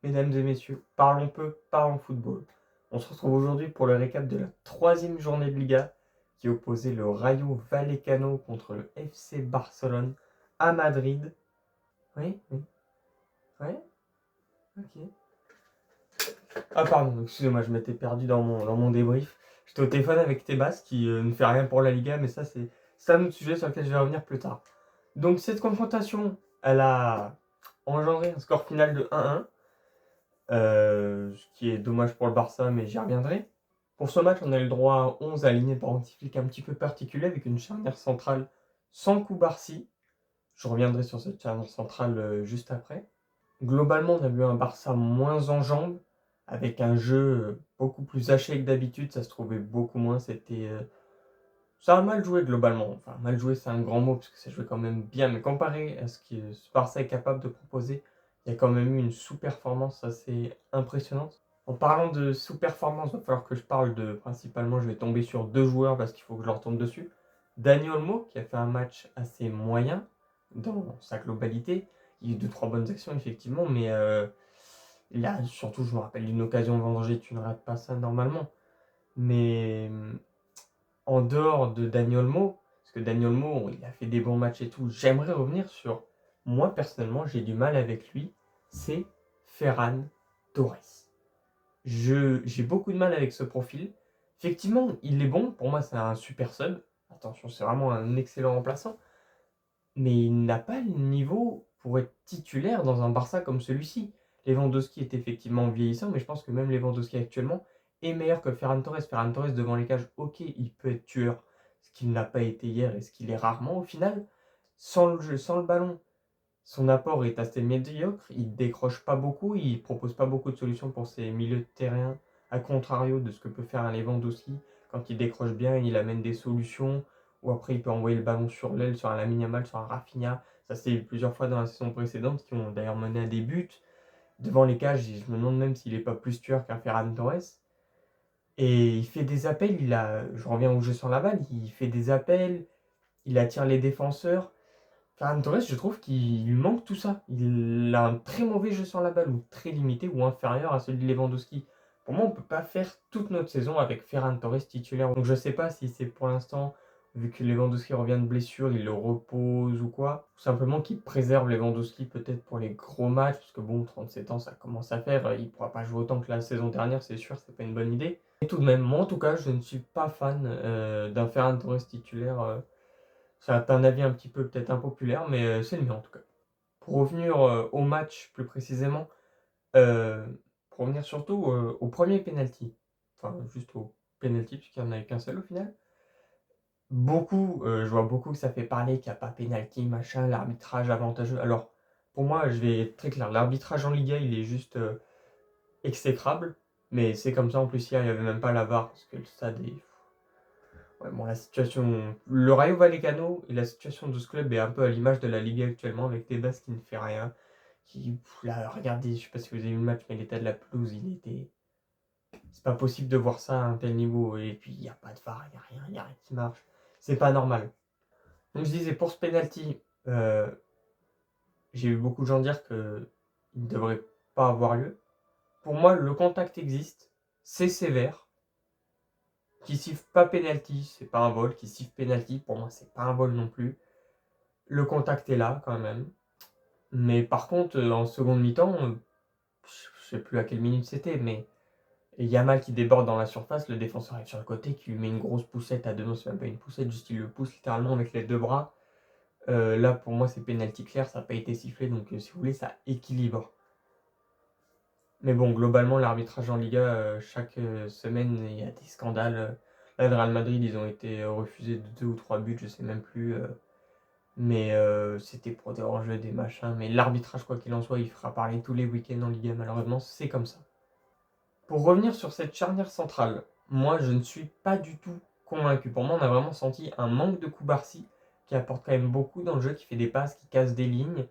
Mesdames et messieurs, parlons peu, parlons football. On se retrouve aujourd'hui pour le récap de la troisième journée de Liga qui opposait le Rayo Vallecano contre le FC Barcelone à Madrid. Oui, oui, ouais, ok. Ah pardon, excusez-moi, je m'étais perdu dans mon débrief. J'étais au téléphone avec Tebas qui ne fait rien pour la Liga, mais ça c'est un autre sujet sur lequel je vais revenir plus tard. Donc cette confrontation, elle a engendré un score final de 1-1. Ce qui est dommage pour le Barça, mais j'y reviendrai. Pour ce match, on a eu le droit à 11 alignés par un typique un petit peu particulier avec une charnière centrale sans Koubarsi. Je reviendrai sur cette charnière centrale juste après. Globalement, on a vu un Barça moins en jambes, avec un jeu beaucoup plus haché que d'habitude. Ça se trouvait beaucoup moins. Ça a mal joué globalement. Enfin, mal joué, c'est un grand mot parce que ça jouait quand même bien. Mais comparé à ce que ce Barça est capable de proposer, il y a quand même eu une sous-performance assez impressionnante. En parlant de sous-performance, il va falloir que je parle de, principalement, je vais tomber sur deux joueurs parce qu'il faut que je leur tombe dessus. Dani Olmo, qui a fait un match assez moyen dans sa globalité. Il y a eu 2-3 bonnes actions, effectivement, mais là, surtout, je me rappelle d'une occasion vendangée, tu ne rates pas ça normalement. Mais en dehors de Dani Olmo, parce que Dani Olmo, il a fait des bons matchs et tout, j'aimerais revenir sur, moi personnellement, j'ai du mal avec lui, c'est Ferran Torres. J'ai beaucoup de mal avec ce profil. Effectivement, il est bon, pour moi c'est un super sub, attention, c'est vraiment un excellent remplaçant, mais il n'a pas le niveau pour être titulaire dans un Barça comme celui-ci. Lewandowski est effectivement vieillissant, mais je pense que même Lewandowski actuellement est meilleur que Ferran Torres. Ferran Torres devant les cages, ok, il peut être tueur, ce qu'il n'a pas été hier et ce qu'il est rarement au final. Sans le jeu, sans le ballon, son apport est assez médiocre, il décroche pas beaucoup, il propose pas beaucoup de solutions pour ses milieux de terrain, à contrario de ce que peut faire un Lewandowski. Quand il décroche bien, il amène des solutions, ou après il peut envoyer le ballon sur l'aile, sur un Lamine Yamal, sur un Rafinha. Ça s'est vu plusieurs fois dans la saison précédente, qui ont d'ailleurs mené à des buts. Devant les cages, je me demande même s'il est pas plus tueur qu'un Ferran Torres. Et il fait des appels, je reviens au jeu sur la balle, il fait des appels, il attire les défenseurs. Ferran Torres, je trouve qu'il lui manque tout ça. Il a un très mauvais jeu sur la balle, ou très limité, ou inférieur à celui de Lewandowski. Pour moi, on ne peut pas faire toute notre saison avec Ferran Torres titulaire. Donc je ne sais pas si c'est pour l'instant, vu que Lewandowski revient de blessure, il le repose ou quoi. Ou simplement qu'il préserve Lewandowski peut-être pour les gros matchs, parce que bon, 37 ans, ça commence à faire. Il ne pourra pas jouer autant que la saison dernière, c'est sûr, c'est pas une bonne idée. Et tout de même, moi en tout cas, je ne suis pas fan d'un Ferran Torres titulaire. C'est un avis un petit peu peut-être impopulaire, mais c'est le mien en tout cas. Pour revenir au match plus précisément, euh, pour revenir surtout au premier penalty, enfin juste au penalty puisqu'il n'y en avait qu'un seul au final. Je vois beaucoup que ça fait parler qu'il n'y a pas penalty, machin, l'arbitrage avantageux. Alors, pour moi, je vais être très clair, l'arbitrage en Liga, il est juste exécrable, mais c'est comme ça. En plus, hier, il n'y avait même pas la VAR parce que le stade est. Ouais, bon, la situation. Le Rayo Vallecano et la situation de ce club est un peu à l'image de la Ligue actuellement avec Tebas qui ne fait rien. Là, regardez, je sais pas si vous avez vu le match, mais l'état de la pelouse, il était. C'est pas possible de voir ça à un tel niveau. Et puis, il n'y a pas de VAR, il n'y a rien qui marche. C'est pas normal. Donc, je disais, pour ce penalty, j'ai eu beaucoup de gens dire qu'il ne devrait pas avoir lieu. Pour moi, le contact existe, c'est sévère. Qui siffle pas penalty, c'est pas un vol. Qui siffle penalty, pour moi, c'est pas un vol non plus. Le contact est là quand même. Mais par contre, en seconde mi-temps, je sais plus à quelle minute c'était, mais Yamal qui déborde dans la surface, le défenseur est sur le côté, qui lui met une grosse poussette à deux mains, c'est même pas une poussette, juste il le pousse littéralement avec les deux bras. Là, pour moi, c'est penalty clair, ça n'a pas été sifflé, donc si vous voulez, ça équilibre. Mais bon, globalement, l'arbitrage en Liga, chaque semaine, il y a des scandales. Là, le Real Madrid, ils ont été refusés de 2 ou 3 buts, je sais même plus. Mais c'était pour des hors-jeux, des machins. Mais l'arbitrage, quoi qu'il en soit, il fera parler tous les week-ends en Liga, malheureusement, c'est comme ça. Pour revenir sur cette charnière centrale, moi, je ne suis pas du tout convaincu. Pour moi, on a vraiment senti un manque de Koubarsi, qui apporte quand même beaucoup dans le jeu, qui fait des passes, qui casse des lignes.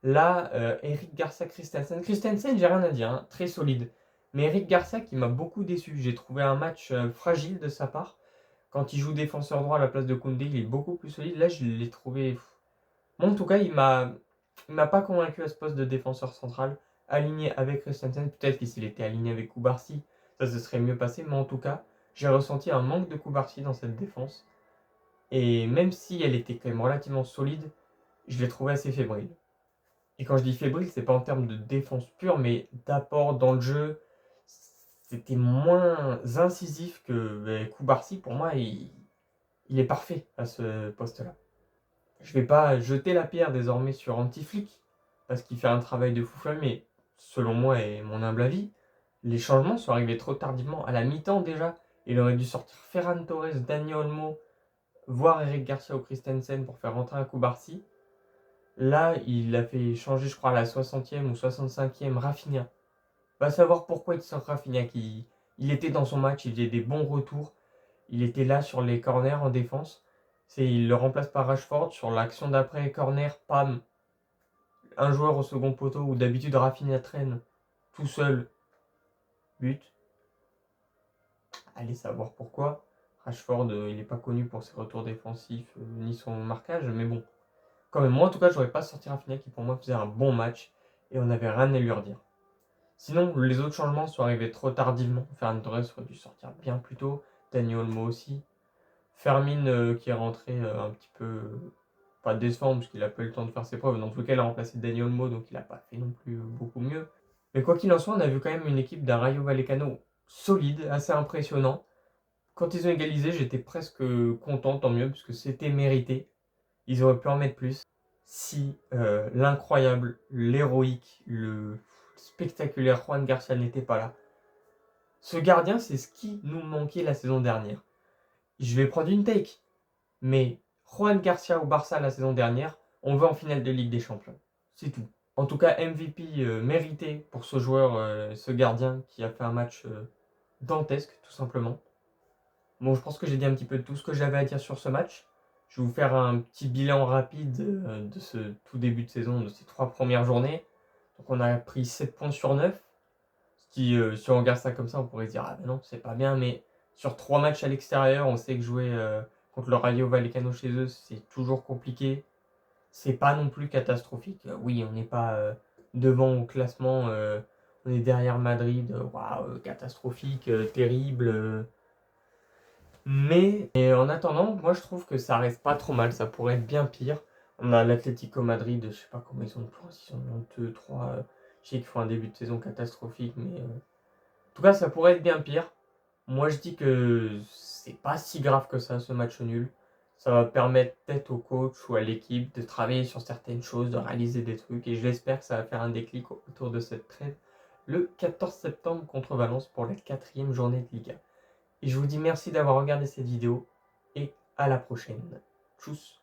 Là, Eric Garcia Christensen. Christensen, j'ai rien à dire, hein, très solide. Mais Eric Garcia qui m'a beaucoup déçu. J'ai trouvé un match fragile de sa part. Quand il joue défenseur droit à la place de Koundé, il est beaucoup plus solide. Là, je l'ai trouvé. Bon, en tout cas, il m'a pas convaincu à ce poste de défenseur central. aligné avec Christensen. Peut-être que s'il était aligné avec Cubarsí, ça se serait mieux passé. Mais en tout cas, j'ai ressenti un manque de Cubarsí dans cette défense. Et même si elle était quand même relativement solide, je l'ai trouvé assez fébrile. Et quand je dis fébrile, c'est pas en termes de défense pure, mais d'apport dans le jeu. C'était moins incisif que Cubarsí. Pour moi, il est parfait à ce poste-là. Je vais pas jeter la pierre désormais sur Antiflick, parce qu'il fait un travail de fou furieux, mais selon moi et mon humble avis, les changements sont arrivés trop tardivement. À la mi-temps déjà, il aurait dû sortir Ferran Torres, Dani Olmo, voire Eric Garcia ou Christensen pour faire rentrer un Cubarsí. Là, il a fait changer, je crois, à la 60e ou 65e Rafinha. Va savoir pourquoi il sort Rafinha. Il était dans son match, il faisait des bons retours. Il était là sur les corners en défense. Il le remplace par Rashford. Sur l'action d'après, corner, pam. Un joueur au second poteau où d'habitude Rafinha traîne tout seul. But. Allez savoir pourquoi. Rashford, il n'est pas connu pour ses retours défensifs ni son marquage. Mais bon, quand même, moi en tout cas, j'aurais pas sorti Rafinha qui pour moi faisait un bon match. Et on n'avait rien à lui redire. Sinon, les autres changements sont arrivés trop tardivement. Ferran Torres aurait dû sortir bien plus tôt. Dani Olmo aussi. Fermin qui est rentré un petit peu, pas décevant parce qu'il n'a pas eu le temps de faire ses preuves. Dans tout cas, il a remplacé Dani Olmo, donc il n'a pas fait non plus beaucoup mieux. Mais quoi qu'il en soit, on a vu quand même une équipe d'un Rayo Vallecano solide, assez impressionnant. Quand ils ont égalisé, j'étais presque content, tant mieux, parce que c'était mérité. Ils auraient pu en mettre plus. Si l'incroyable, l'héroïque, le spectaculaire Juan Garcia n'était pas là. Ce gardien, c'est ce qui nous manquait la saison dernière. Je vais prendre une take, mais Juan Garcia au Barça la saison dernière, on va en finale de Ligue des Champions. C'est tout. En tout cas, MVP mérité pour ce joueur, ce gardien qui a fait un match dantesque, tout simplement. Bon, je pense que j'ai dit un petit peu de tout ce que j'avais à dire sur ce match. Je vais vous faire un petit bilan rapide de ce tout début de saison, de ces 3 premières journées. Donc on a pris 7 points sur 9. Ce qui, si on regarde ça comme ça, on pourrait se dire ah ben non, c'est pas bien, mais sur 3 matchs à l'extérieur, on sait que jouer contre le Rayo Vallecano chez eux, c'est toujours compliqué. C'est pas non plus catastrophique. Oui, on n'est pas devant au classement, on est derrière Madrid, waouh, catastrophique, terrible. Mais en attendant, moi je trouve que ça reste pas trop mal, ça pourrait être bien pire. On a l'Atlético Madrid, je sais pas comment ils sont de points, ils sont 2, 3. Je sais qu'ils font un début de saison catastrophique, mais en tout cas ça pourrait être bien pire. Moi je dis que c'est pas si grave que ça ce match nul. Ça va permettre peut-être au coach ou à l'équipe de travailler sur certaines choses, de réaliser des trucs, et j'espère que ça va faire un déclic autour de cette trêve le 14 septembre contre Valence pour la 4e journée de Liga. Et je vous dis merci d'avoir regardé cette vidéo et à la prochaine. Tchuss.